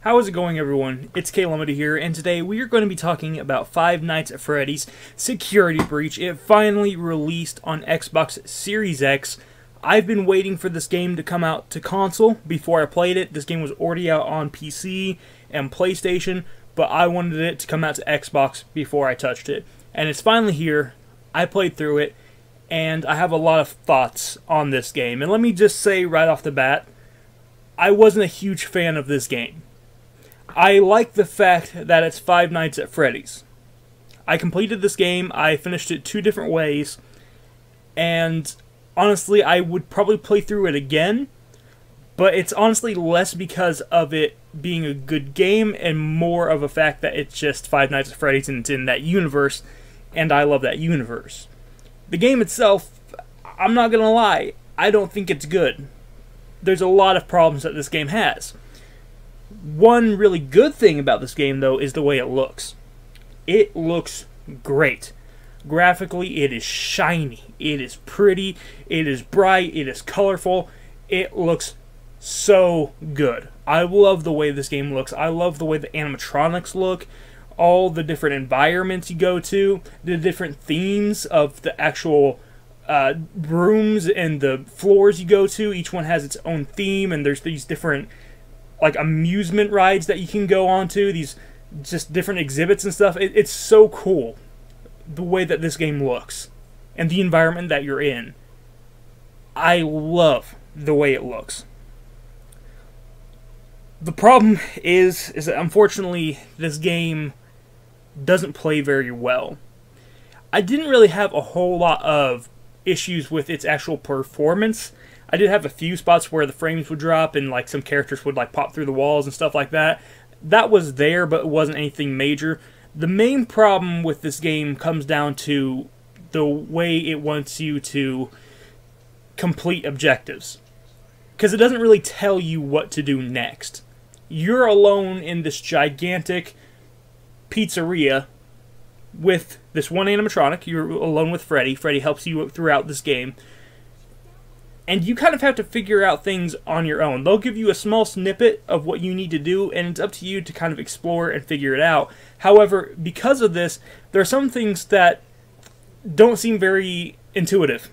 How is it going, everyone? It's K-Limited here, and today we are going to be talking about Five Nights at Freddy's Security Breach. It finally released on Xbox Series X. I've been waiting for this game to come out to console before I played it. This game was already out on PC and PlayStation, but I wanted it to come out to Xbox before I touched it. And it's finally here. I played through it, and I have a lot of thoughts on this game. And let me just say right off the bat, I wasn't a huge fan of this game. I like the fact that it's Five Nights at Freddy's. I completed this game, I finished it 2 different ways, and honestly, I would probably play through it again, but it's honestly less because of it being a good game and more of a fact that it's just Five Nights at Freddy's and it's in that universe, and I love that universe. The game itself, I'm not gonna lie, I don't think it's good. There's a lot of problems that this game has. One really good thing about this game, though, is the way it looks. It looks great. Graphically, it is shiny, it is pretty, it is bright, it is colorful. It looks so good. I love the way this game looks. I love the way the animatronics look, all the different environments you go to, the different themes of the actual rooms and the floors you go to. Each one has its own theme, and there's these different like amusement rides that you can go on to, these just different exhibits and stuff. It's so cool the way that this game looks and the environment that you're in. I love the way it looks. The problem is that unfortunately this game doesn't play very well. I didn't really have a whole lot of issues with its actual performance. I did have a few spots where the frames would drop and like some characters would like pop through the walls and stuff like that. That was there, but it wasn't anything major. The main problem with this game comes down to the way it wants you to complete objectives, because it doesn't really tell you what to do next. You're alone in this gigantic pizzeria with this one animatronic. You're alone with Freddy. Freddy helps you throughout this game. And you kind of have to figure out things on your own. They'll give you a small snippet of what you need to do, and it's up to you to kind of explore and figure it out. However, because of this, there are some things that don't seem very intuitive.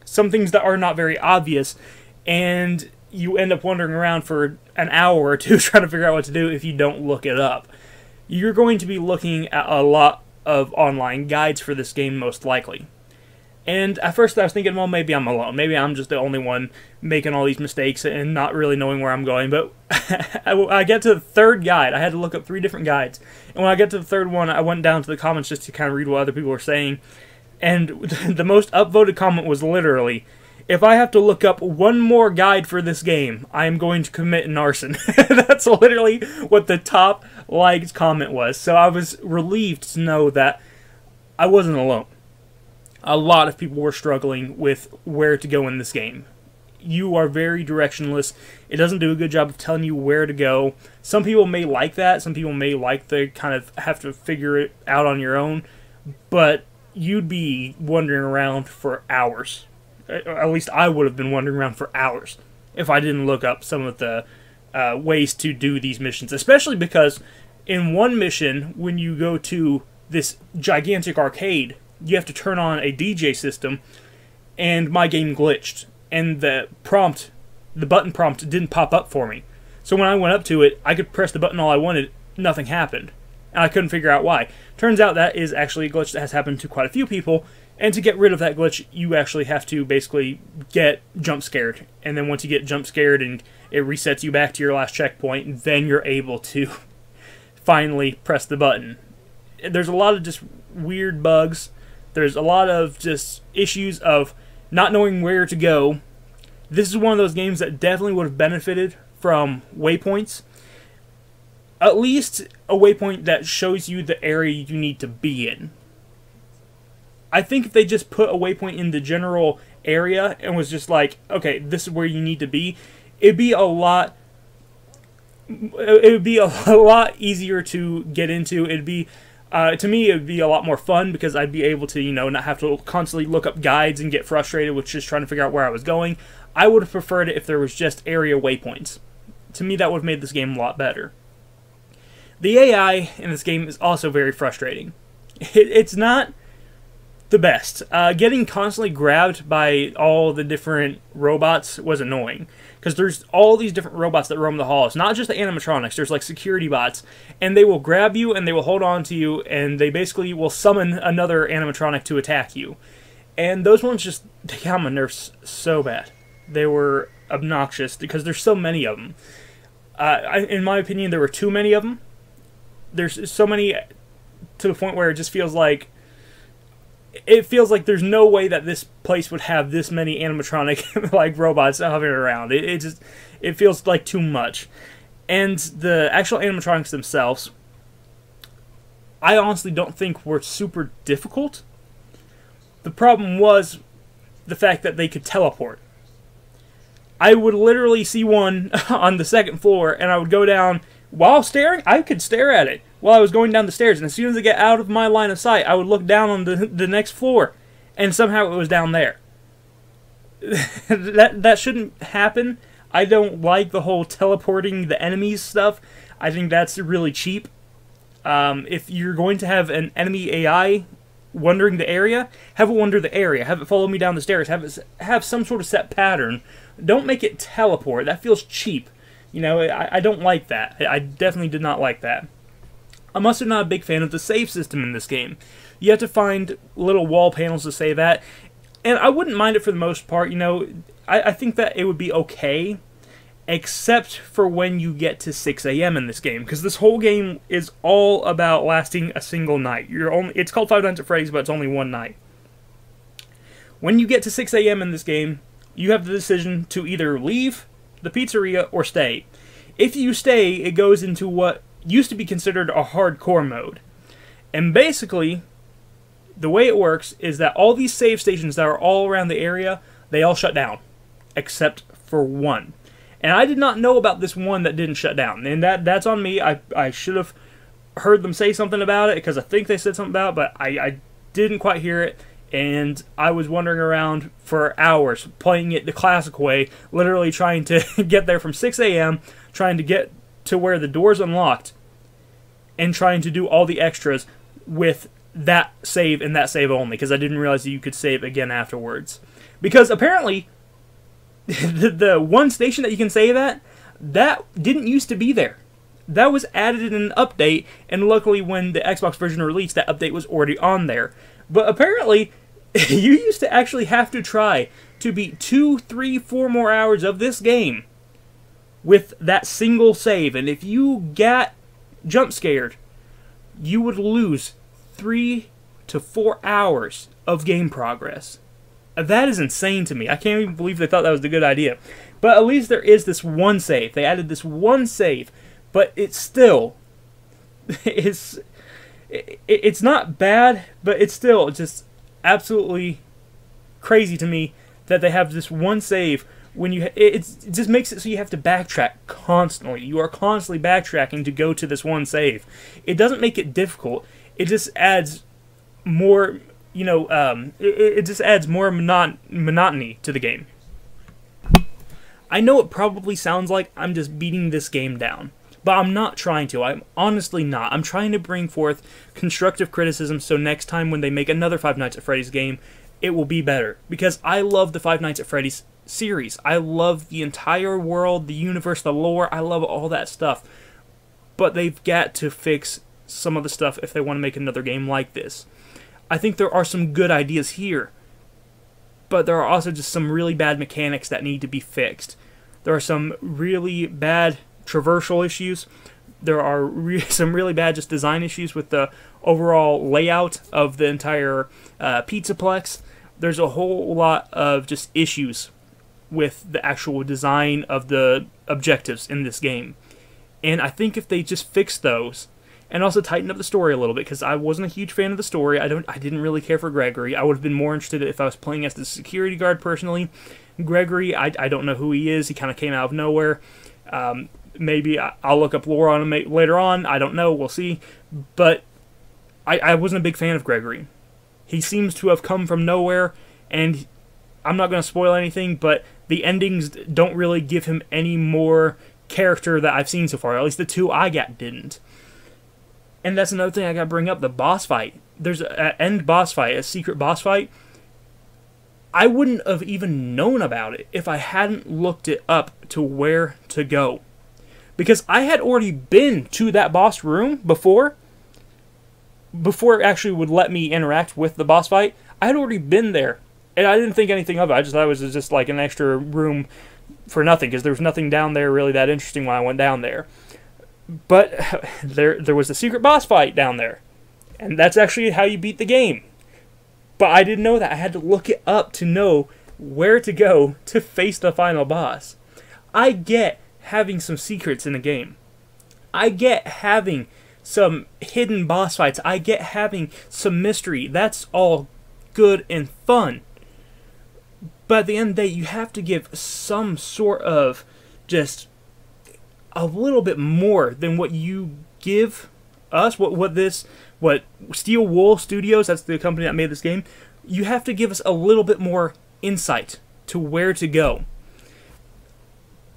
Some things that are not very obvious, and you end up wandering around for an hour or two trying to figure out what to do if you don't look it up. You're going to be looking at a lot of online guides for this game, most likely. And at first I was thinking, well, maybe I'm alone. Maybe I'm just the only one making all these mistakes and not really knowing where I'm going. But I get to the 3rd guide. I had to look up 3 different guides. And when I get to the 3rd one, I went down to the comments just to kind of read what other people were saying. And the most upvoted comment was literally, if I have to look up one more guide for this game, I am going to commit an arson. That's literally what the top liked comment was. So I was relieved to know that I wasn't alone. A lot of people were struggling with where to go in this game. You are very directionless. It doesn't do a good job of telling you where to go. Some people may like that. Some people may like the kind of have to figure it out on your own. But you'd be wandering around for hours. At least I would have been wandering around for hours if I didn't look up some of the ways to do these missions. Especially because in one mission, when you go to this gigantic arcade, you have to turn on a DJ system, and my game glitched, and the button prompt didn't pop up for me. So when I went up to it, I could press the button all I wanted, nothing happened, and I couldn't figure out why. Turns out that is actually a glitch that has happened to quite a few people, and to get rid of that glitch, you actually have to basically get jump scared, and then once you get jump scared and it resets you back to your last checkpoint, then you're able to finally press the button. There's a lot of just weird bugs. There's a lot of just issues of not knowing where to go. This is one of those games that definitely would have benefited from waypoints. At least a waypoint that shows you the area you need to be in. I think if they just put a waypoint in the general area and was just like, okay, this is where you need to be, it'd be a lot easier to get into. It'd be to me, it would be a lot more fun because I'd be able to, not have to constantly look up guides and get frustrated with just trying to figure out where I was going. I would have preferred it if there was just area waypoints. to me, that would have made this game a lot better. The AI in this game is also very frustrating. It's not the best. Getting constantly grabbed by all the different robots was annoying, because there's all these different robots that roam the halls, not just the animatronics. There's like security bots, and they will grab you and they will hold on to you, and they basically will summon another animatronic to attack you. And those ones just, they got on my nerves so bad. They were obnoxious because there's so many of them. In my opinion, there were too many of them. There's so many to the point where it just feels like there's no way that this place would have this many animatronic like robots hovering around. It feels like too much. And the actual animatronics themselves, I honestly don't think were super difficult. The problem was the fact that they could teleport. I would literally see one on the second floor, and I would go down while staring. I could stare at it while I was going down the stairs, and as soon as I get out of my line of sight, I would look down on the next floor, and somehow it was down there. That shouldn't happen. I don't like the whole teleporting the enemies stuff. I think that's really cheap. If you're going to have an enemy AI wandering the area, have it wander the area. Have it follow me down the stairs. Have some sort of set pattern. Don't make it teleport. That feels cheap. You know, I don't like that. I definitely did not like that. I'm also not a big fan of the save system in this game. You have to find little wall panels to save at, and I wouldn't mind it for the most part. You know, I think that it would be okay, except for when you get to 6 a.m. in this game, because this whole game is all about lasting a single night. It's called Five Nights at Freddy's, but it's only one night. When you get to 6 a.m. in this game, you have the decision to either leave the pizzeria or stay. If you stay, it goes into what used to be considered a hardcore mode. And basically, the way it works is that all these save stations that are all around the area, they all shut down, except for one. And I did not know about this one that didn't shut down. And that's on me. I should have heard them say something about it, because I think they said something about it, but I didn't quite hear it. And I was wandering around for hours, playing it the classic way, literally trying to get there from 6 a.m., trying to get to where the door's unlocked, and trying to do all the extras with that save and that save only, because I didn't realize that you could save again afterwards. Because apparently, the one station that you can save at, that didn't used to be there. That was added in an update, and luckily when the Xbox version released, that update was already on there. But apparently, you used to actually have to try to beat 2, 3, 4 more hours of this game with that single save. And if you got jump scared, you would lose 3 to 4 hours of game progress. That is insane to me. I can't even believe they thought that was a good idea. But at least there is this one save. They added this one save, but it still is... It's not bad, but it's still just absolutely crazy to me that they have this one save when it just makes it so you have to backtrack constantly. You are constantly backtracking to go to this one save. It doesn't make it difficult. It just adds more, it just adds more monotony to the game. I know it probably sounds like I'm just beating this game down, but I'm not trying to. I'm honestly not. I'm trying to bring forth constructive criticism so next time when they make another Five Nights at Freddy's game, it will be better. Because I love the Five Nights at Freddy's series. I love the entire world, the universe, the lore. I love all that stuff. But they've got to fix some of the stuff if they want to make another game like this. I think there are some good ideas here, but there are also just some really bad mechanics that need to be fixed. There are some really bad traversal issues. There are some really bad just design issues with the overall layout of the entire Pizzaplex. There's a whole lot of just issues with the actual design of the objectives in this game. And I think if they just fix those, and also tighten up the story a little bit, because I wasn't a huge fan of the story. I didn't really care for Gregory. I would have been more interested if I was playing as the security guard personally. Gregory, I don't know who he is. He kind of came out of nowhere. Maybe I'll look up lore on him later on. I don't know. We'll see. But I wasn't a big fan of Gregory. He seems to have come from nowhere, and I'm not going to spoil anything, but the endings don't really give him any more character that I've seen so far. At least the two I got didn't. And that's another thing I gotta bring up, the boss fight. There's an end boss fight, a secret boss fight. I wouldn't have even known about it if I hadn't looked it up to where to go. Because I had already been to that boss room before it actually would let me interact with the boss fight. I had already been there, and I didn't think anything of it. I just thought it was just like an extra room for nothing, because there was nothing down there really that interesting when I went down there. But there was a secret boss fight down there, and that's actually how you beat the game. But I didn't know that. I had to look it up to know where to go to face the final boss. I get having some secrets in a game. I get having some hidden boss fights. I get having some mystery. That's all good and fun. But at the end of the day, you have to give some sort of just a little bit more than what you give us. What Steel Wool Studios, that's the company that made this game, you have to give us a little bit more insight to where to go.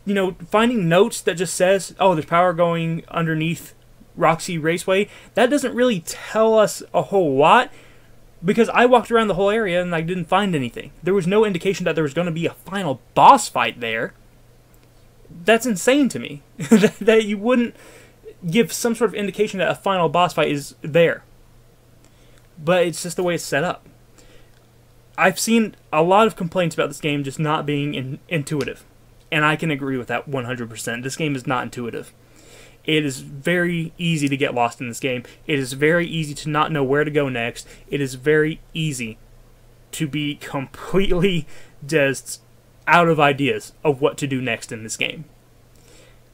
You know, finding notes that just says, oh, there's power going underneath Roxy Raceway, that doesn't really tell us a whole lot, because I walked around the whole area and I didn't find anything. There was no indication that there was going to be a final boss fight there. That's insane to me. That you wouldn't give some sort of indication that a final boss fight is there. But it's just the way it's set up. I've seen a lot of complaints about this game just not being intuitive. And I can agree with that 100%. This game is not intuitive. It is very easy to get lost in this game. It is very easy to not know where to go next. It is very easy to be completely just out of ideas of what to do next in this game.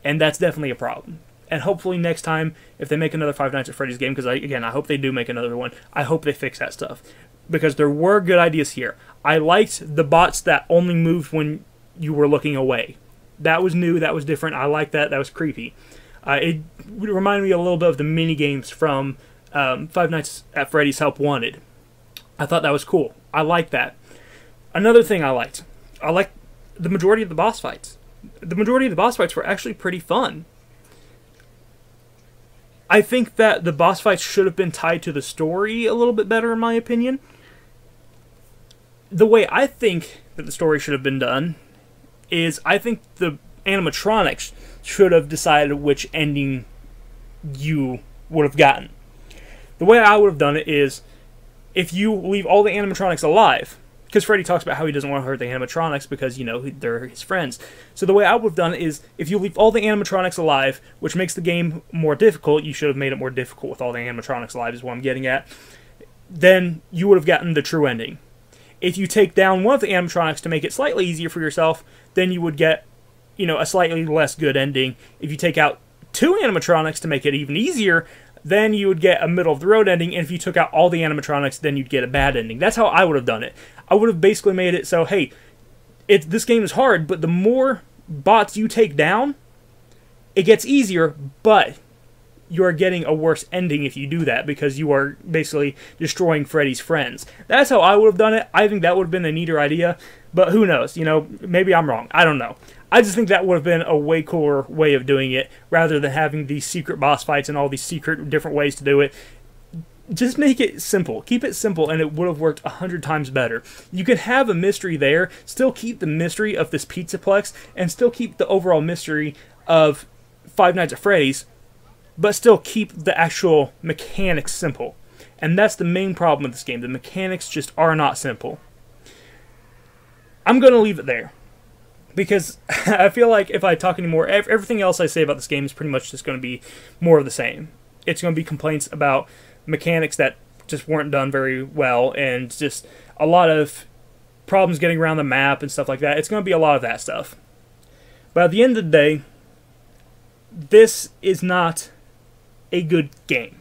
And that's definitely a problem. And hopefully next time, if they make another Five Nights at Freddy's game, because I hope they do make another one, I hope they fix that stuff. Because there were good ideas here. I liked the bots that only moved when you were looking away. That was new, that was different, I liked that, that was creepy. It reminded me a little bit of the mini games from Five Nights at Freddy's Help Wanted. I thought that was cool. I liked that. Another thing I liked the majority of the boss fights. The majority of the boss fights were actually pretty fun. I think that the boss fights should have been tied to the story a little bit better, in my opinion. The way I think that the story should have been done is I think the animatronics should have decided which ending you would have gotten. The way I would have done it is, if you leave all the animatronics alive, because Freddy talks about how he doesn't want to hurt the animatronics because, you know, they're his friends. So the way I would have done it is, if you leave all the animatronics alive, which makes the game more difficult, you should have made it more difficult with all the animatronics alive, is what I'm getting at, then you would have gotten the true ending. If you take down one of the animatronics to make it slightly easier for yourself, then you would get, you know, a slightly less good ending. If you take out two animatronics to make it even easier, then you would get a middle-of-the-road ending, and if you took out all the animatronics, then you'd get a bad ending. That's how I would have done it. I would have basically made it so, hey, this game is hard, but the more bots you take down, it gets easier, but you are getting a worse ending if you do that, because you are basically destroying Freddy's friends. That's how I would have done it. I think that would have been a neater idea, but who knows? You know, maybe I'm wrong. I don't know. I just think that would have been a way cooler way of doing it, rather than having these secret boss fights and all these secret different ways to do it. Just make it simple. Keep it simple, and it would have worked 100 times better. You could have a mystery there, still keep the mystery of this Pizzaplex, and still keep the overall mystery of Five Nights at Freddy's, but still keep the actual mechanics simple. And that's the main problem with this game. The mechanics just are not simple. I'm going to leave it there, because I feel like if I talk anymore, everything else I say about this game is pretty much just going to be more of the same. It's going to be complaints about mechanics that just weren't done very well, and just a lot of problems getting around the map and stuff like that. It's going to be a lot of that stuff. But at the end of the day, this is not a good game.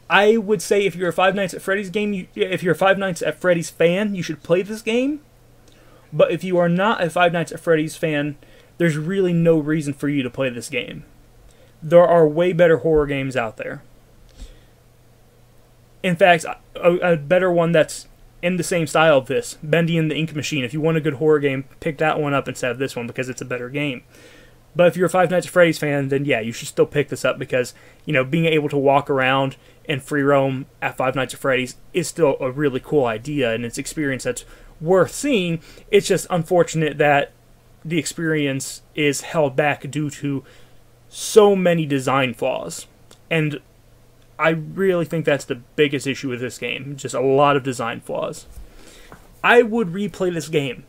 I would say if you're a Five Nights at Freddy's if you're a Five Nights at Freddy's fan, you should play this game. But if you are not a Five Nights at Freddy's fan, there's really no reason for you to play this game. There are way better horror games out there. In fact, a better one that's in the same style of this, Bendy and the Ink Machine. If you want a good horror game, pick that one up instead of this one, because it's a better game. But if you're a Five Nights at Freddy's fan, then yeah, you should still pick this up because, you know, being able to walk around and free roam at Five Nights at Freddy's is still a really cool idea, and it's an experience that's worth seeing. It's just unfortunate that the experience is held back due to so many design flaws. And I really think that's the biggest issue with this game, just a lot of design flaws. I would replay this game,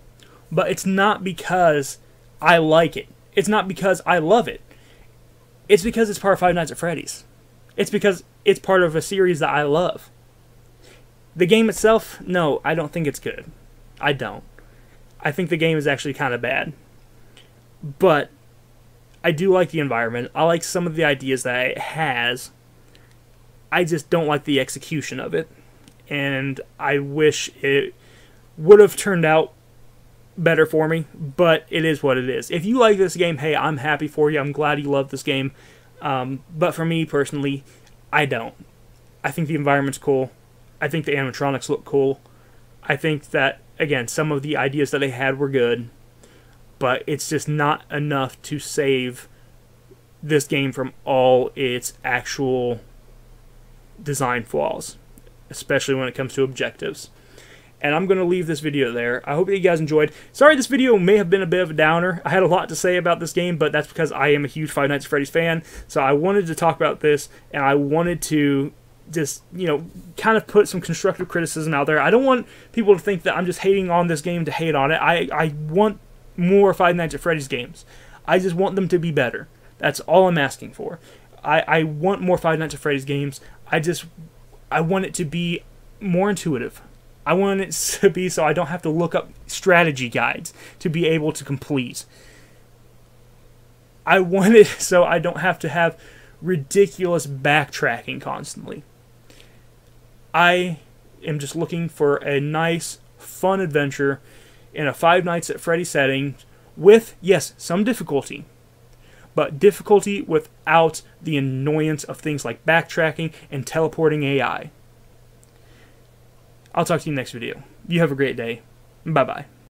but it's not because I like it. It's not because I love it. It's because it's part of Five Nights at Freddy's. It's because it's part of a series that I love. The game itself, no, I don't think it's good. I don't. I think the game is actually kind of bad. But I do like the environment. I like some of the ideas that it has. I just don't like the execution of it. And I wish it would have turned out better for me, but it is what it is. If you like this game, hey, I'm happy for you. I'm glad you love this game. But for me personally, I don't. I think the environment's cool. I think the animatronics look cool. I think that, again, some of the ideas that they had were good, but it's just not enough to save this game from all its actual design flaws, especially when it comes to objectives. And I'm going to leave this video there. I hope that you guys enjoyed. Sorry this video may have been a bit of a downer. I had a lot to say about this game, but that's because I am a huge Five Nights at Freddy's fan. So I wanted to talk about this, and I wanted to just, you know, kind of put some constructive criticism out there. I don't want people to think that I'm just hating on this game to hate on it. I want more Five Nights at Freddy's games. I just want them to be better. That's all I'm asking for. I want more Five Nights at Freddy's games. I want it to be more intuitive. I want it to be so I don't have to look up strategy guides to be able to complete. I want it so I don't have to have ridiculous backtracking constantly. I am just looking for a nice, fun adventure in a Five Nights at Freddy's setting with, yes, some difficulty, but difficulty without the annoyance of things like backtracking and teleporting AI. I'll talk to you next video. You have a great day. Bye-bye.